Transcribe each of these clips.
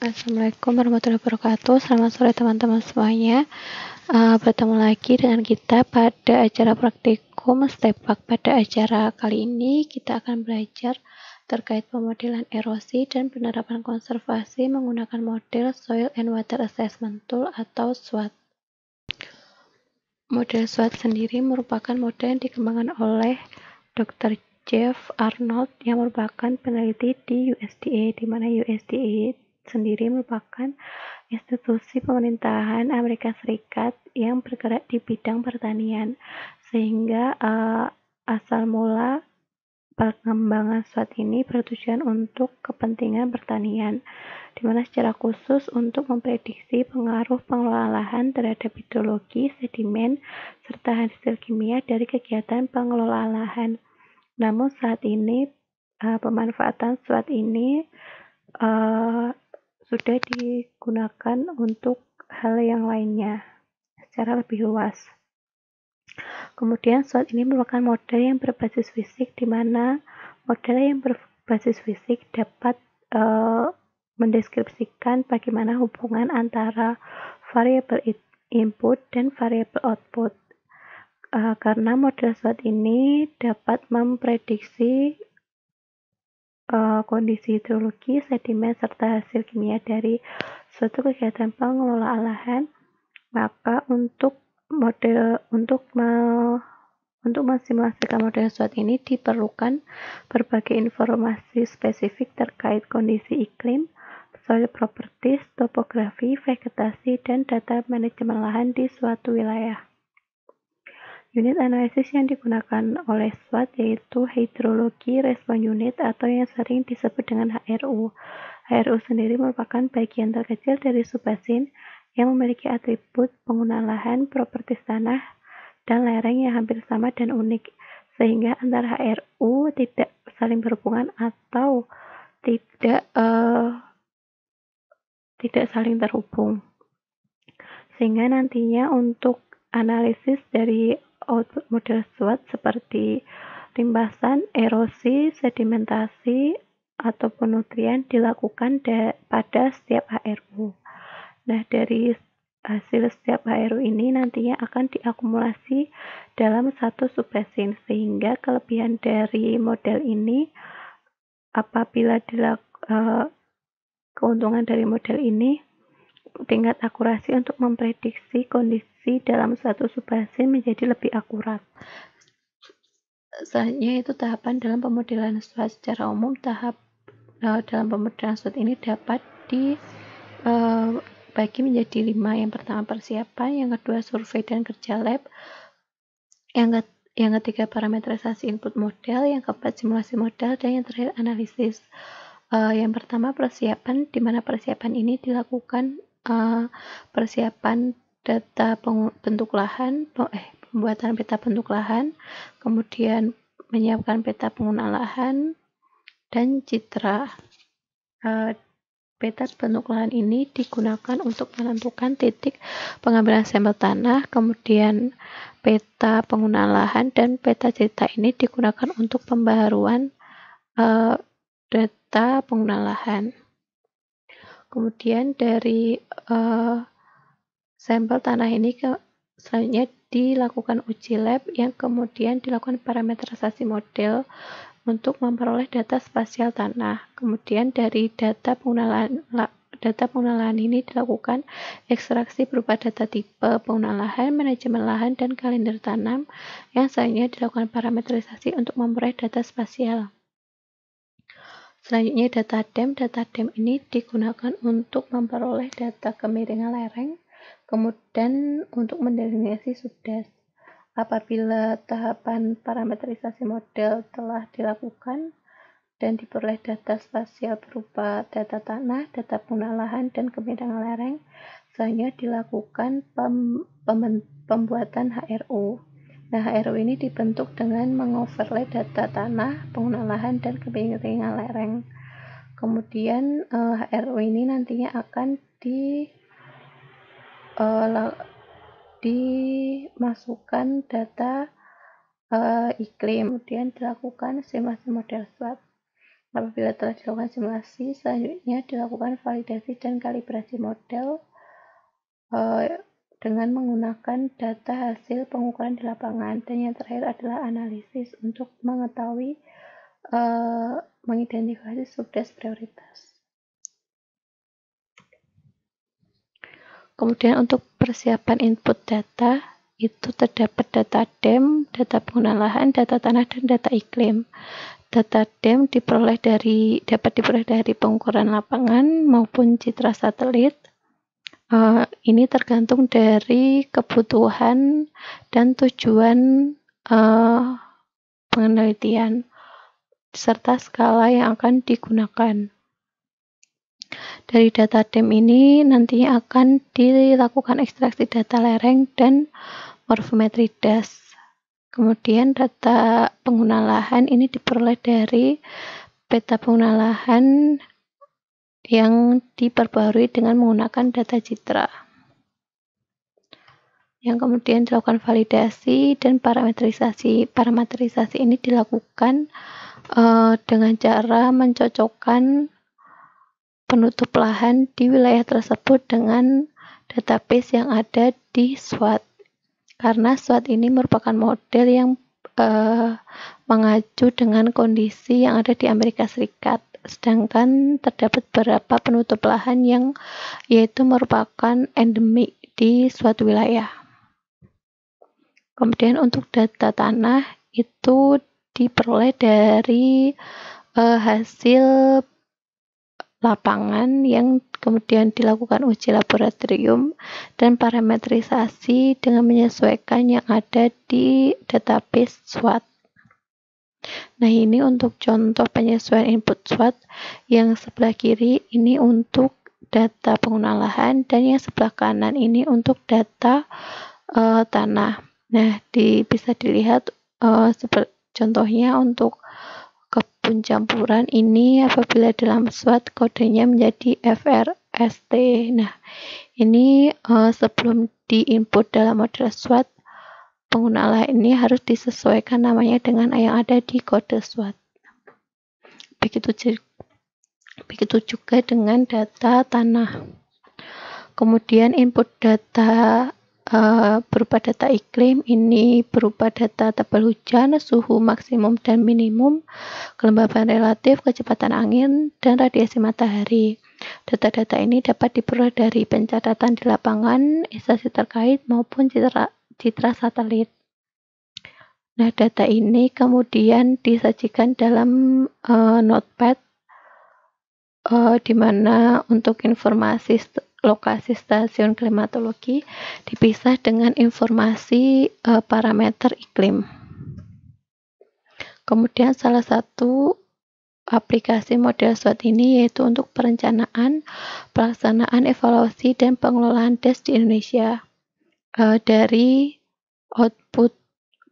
Assalamualaikum warahmatullahi wabarakatuh. Selamat sore teman-teman semuanya. Bertemu lagi dengan kita pada acara praktikum STEPAK. Pada acara kali ini kita akan belajar terkait pemodelan erosi dan penerapan konservasi menggunakan model Soil and Water Assessment Tool atau SWOT. Model SWOT sendiri merupakan model yang dikembangkan oleh Dr. Jeff Arnold yang merupakan peneliti di USDA, di mana USDA sendiri merupakan institusi pemerintahan Amerika Serikat yang bergerak di bidang pertanian, sehingga asal mula pengembangan SWOT ini bertujuan untuk kepentingan pertanian, di mana secara khusus untuk memprediksi pengaruh pengelolaan lahan terhadap hidrologi, sedimen, serta hasil kimia dari kegiatan pengelolaan lahan. Namun saat ini pemanfaatan SWOT ini sudah digunakan untuk hal yang lainnya secara lebih luas. Kemudian SWOT ini merupakan model yang berbasis fisik, di mana model yang berbasis fisik dapat mendeskripsikan bagaimana hubungan antara variabel input dan variabel output. Karena model SWOT ini dapat memprediksi kondisi hidrologi, sedimen, serta hasil kimia dari suatu kegiatan pengelolaan lahan, maka untuk mensimulasikan model SWOT ini diperlukan berbagai informasi spesifik terkait kondisi iklim, soil properties, topografi, vegetasi, dan data manajemen lahan di suatu wilayah. Unit analisis yang digunakan oleh SWOT yaitu Hydrology Response Unit atau yang sering disebut dengan HRU. HRU sendiri merupakan bagian terkecil dari subbasin yang memiliki atribut penggunaan lahan, propertis tanah, dan lereng yang hampir sama dan unik, sehingga antara HRU tidak saling berhubungan atau tidak saling terhubung. Sehingga nantinya untuk analisis dari output model SWOT seperti limpasan, erosi, sedimentasi, ataupun nutrien dilakukan pada setiap HRU. Nah, dari hasil setiap HRU ini nantinya akan diakumulasi dalam satu subbasin, sehingga kelebihan dari model ini apabila keuntungan dari model ini tingkat akurasi untuk memprediksi kondisi dalam suatu subbasin menjadi lebih akurat. Selanjutnya itu tahapan dalam pemodelan SWOT. Secara umum dalam pemodelan SWOT ini dapat dibagi menjadi 5. Yang pertama persiapan, yang kedua survei dan kerja lab, yang ketiga parametrisasi input model, yang keempat simulasi model, dan yang terakhir analisis. Yang pertama persiapan, di mana persiapan ini dilakukan persiapan data bentuk lahan, pembuatan peta bentuk lahan, kemudian menyiapkan peta penggunaan lahan, dan citra. Peta bentuk lahan ini digunakan untuk menentukan titik pengambilan sampel tanah, kemudian peta penggunaan lahan dan peta citra ini digunakan untuk pembaharuan data penggunaan lahan. Kemudian dari sampel tanah ini selanjutnya dilakukan uji lab yang kemudian dilakukan parametrisasi model untuk memperoleh data spasial tanah. Kemudian dari data penggunaan lahan ini dilakukan ekstraksi berupa data tipe penggunaan lahan, manajemen lahan, dan kalender tanam yang selanjutnya dilakukan parametrisasi untuk memperoleh data spasial. Selanjutnya data DEM. Data DEM ini digunakan untuk memperoleh data kemiringan lereng, kemudian untuk mendelineasi subdas. Apabila tahapan parametrisasi model telah dilakukan dan diperoleh data spasial berupa data tanah, data penggunaan lahan, dan kemiringan lereng, selanjutnya dilakukan pembuatan HRU. Nah, HRU ini dibentuk dengan mengoverlay data tanah, penggunaan lahan, dan kemiringan lereng. Kemudian HRU ini nantinya akan dimasukkan data iklim, kemudian dilakukan simulasi model SWOT. Apabila telah dilakukan simulasi, selanjutnya dilakukan validasi dan kalibrasi model dengan menggunakan data hasil pengukuran di lapangan. Dan yang terakhir adalah analisis untuk mengetahui mengidentifikasi subdes prioritas. Kemudian untuk persiapan input data, itu terdapat data DEM, data penggunaan lahan, data tanah, dan data iklim. Data DEM dapat diperoleh dari pengukuran lapangan maupun citra satelit. Ini tergantung dari kebutuhan dan tujuan penelitian serta skala yang akan digunakan. Dari data DEM ini nantinya akan dilakukan ekstraksi data lereng dan morfometri das. Kemudian data penggunaan lahan ini diperoleh dari peta penggunaan lahan yang diperbarui dengan menggunakan data citra. Yang kemudian dilakukan validasi dan parametrisasi. Parametrisasi ini dilakukan dengan cara mencocokkan penutup lahan di wilayah tersebut dengan database yang ada di SWOT. Karena SWOT ini merupakan model yang mengacu dengan kondisi yang ada di Amerika Serikat. Sedangkan terdapat beberapa penutup lahan yang yaitu merupakan endemik di suatu wilayah. Kemudian untuk data tanah itu diperoleh dari hasil lapangan yang kemudian dilakukan uji laboratorium dan parametrisasi dengan menyesuaikan yang ada di database SWOT. Nah, ini untuk contoh penyesuaian input SWOT. Yang sebelah kiri ini untuk data penggunaan lahan dan yang sebelah kanan ini untuk data tanah. Nah, bisa dilihat contohnya untuk kebun campuran ini apabila dalam SWOT kodenya menjadi FRST. Nah, ini sebelum diinput dalam model SWOT, pengguna lahan ini harus disesuaikan namanya dengan yang ada di kode SWOT. Begitu juga dengan data tanah. Kemudian input data berupa data iklim, ini berupa data tebal hujan, suhu maksimum dan minimum, kelembaban relatif, kecepatan angin, dan radiasi matahari. Data-data ini dapat diperoleh dari pencatatan di lapangan, instansi terkait, maupun citra satelit. Nah, data ini kemudian disajikan dalam notepad, di mana untuk informasi lokasi stasiun klimatologi dipisah dengan informasi parameter iklim. Kemudian salah satu aplikasi model SWOT ini yaitu untuk perencanaan, pelaksanaan, evaluasi, dan pengelolaan DAS di Indonesia. Dari output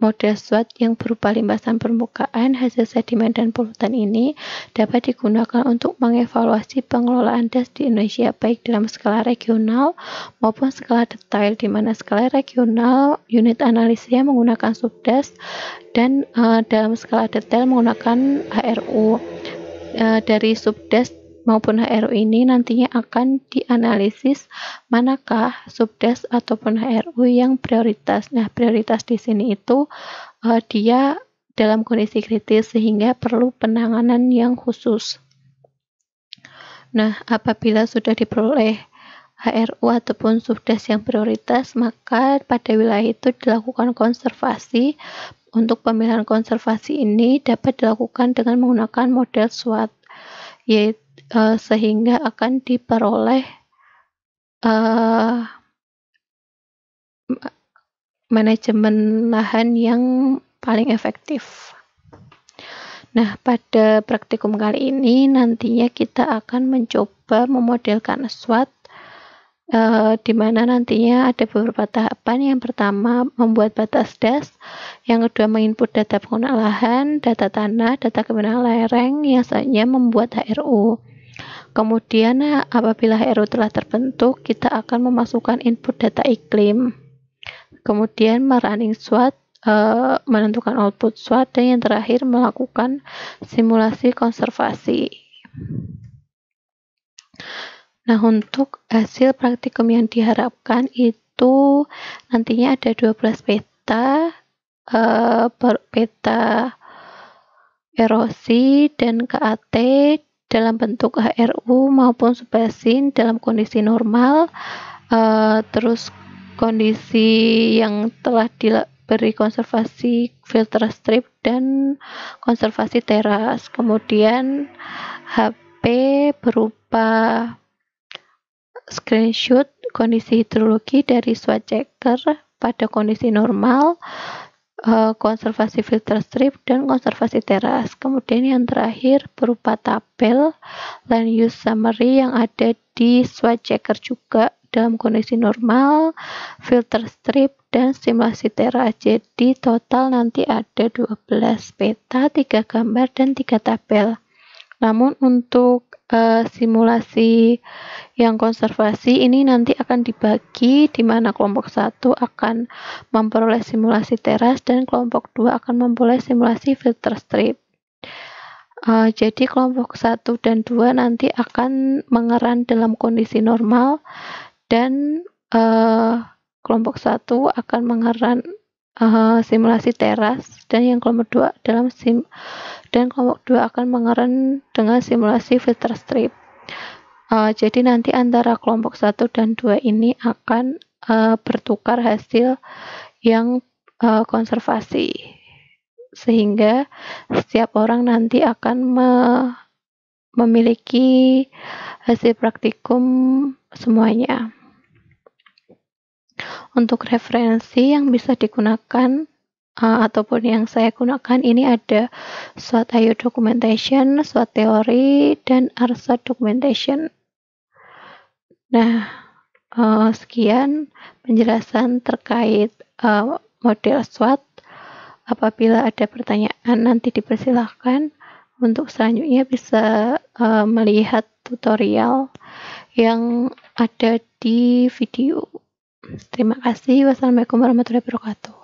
model SWOT yang berupa limpasan permukaan, hasil sedimen, dan polutan ini dapat digunakan untuk mengevaluasi pengelolaan DAS di Indonesia, baik dalam skala regional maupun skala detail, di mana skala regional unit analisisnya menggunakan subdas dan dalam skala detail menggunakan HRU. Dari subdas maupun HRU ini nantinya akan dianalisis manakah subdas ataupun HRU yang prioritas. Nah, prioritas di sini itu dia dalam kondisi kritis sehingga perlu penanganan yang khusus. Nah, apabila sudah diperoleh HRU ataupun subdas yang prioritas, maka pada wilayah itu dilakukan konservasi. Untuk pemilihan konservasi ini dapat dilakukan dengan menggunakan model SWOT, yaitu sehingga akan diperoleh manajemen lahan yang paling efektif. Nah, pada praktikum kali ini nantinya kita akan mencoba memodelkan SWOT, di mana nantinya ada beberapa tahapan. Yang pertama, membuat batas DAS. Yang kedua, menginput data penggunaan lahan, data tanah, data kebenangan lereng, yang selanjutnya membuat HRU. Kemudian apabila HRU telah terbentuk, kita akan memasukkan input data iklim. Kemudian merunning SWOT menentukan output SWOT, dan yang terakhir melakukan simulasi konservasi. Nah, untuk hasil praktikum yang diharapkan itu nantinya ada 12 peta, peta erosi dan KAT dalam bentuk HRU maupun subbasin dalam kondisi normal, terus kondisi yang telah diberi konservasi filter strip dan konservasi teras. Kemudian HP berupa screenshot kondisi hidrologi dari SWOT checker pada kondisi normal, konservasi filter strip dan konservasi teras. Kemudian yang terakhir berupa tabel land use summary yang ada di SWOT checker juga dalam kondisi normal, filter strip dan simulasi teras. Jadi total nanti ada 12 peta, 3 gambar dan 3 tabel. Namun untuk simulasi yang konservasi ini nanti akan dibagi, di mana kelompok 1 akan memperoleh simulasi teras dan kelompok 2 akan memperoleh simulasi filter strip. Jadi kelompok 1 dan 2 nanti akan mengeran dalam kondisi normal, dan kelompok 1 akan mengeran simulasi teras, dan yang kelompok 2 dan kelompok 2 akan mengeran dengan simulasi filter strip. Jadi nanti antara kelompok 1 dan 2 ini akan bertukar hasil yang konservasi, sehingga setiap orang nanti akan memiliki hasil praktikum semuanya. Untuk referensi yang bisa digunakan ataupun yang saya gunakan ini ada SWOT IO documentation, SWOT theory, dan RSOT documentation. Nah, sekian penjelasan terkait model SWOT. Apabila ada pertanyaan nanti dipersilahkan. Untuk selanjutnya bisa melihat tutorial yang ada di video. Terima kasih. Wassalamualaikum warahmatullahi wabarakatuh.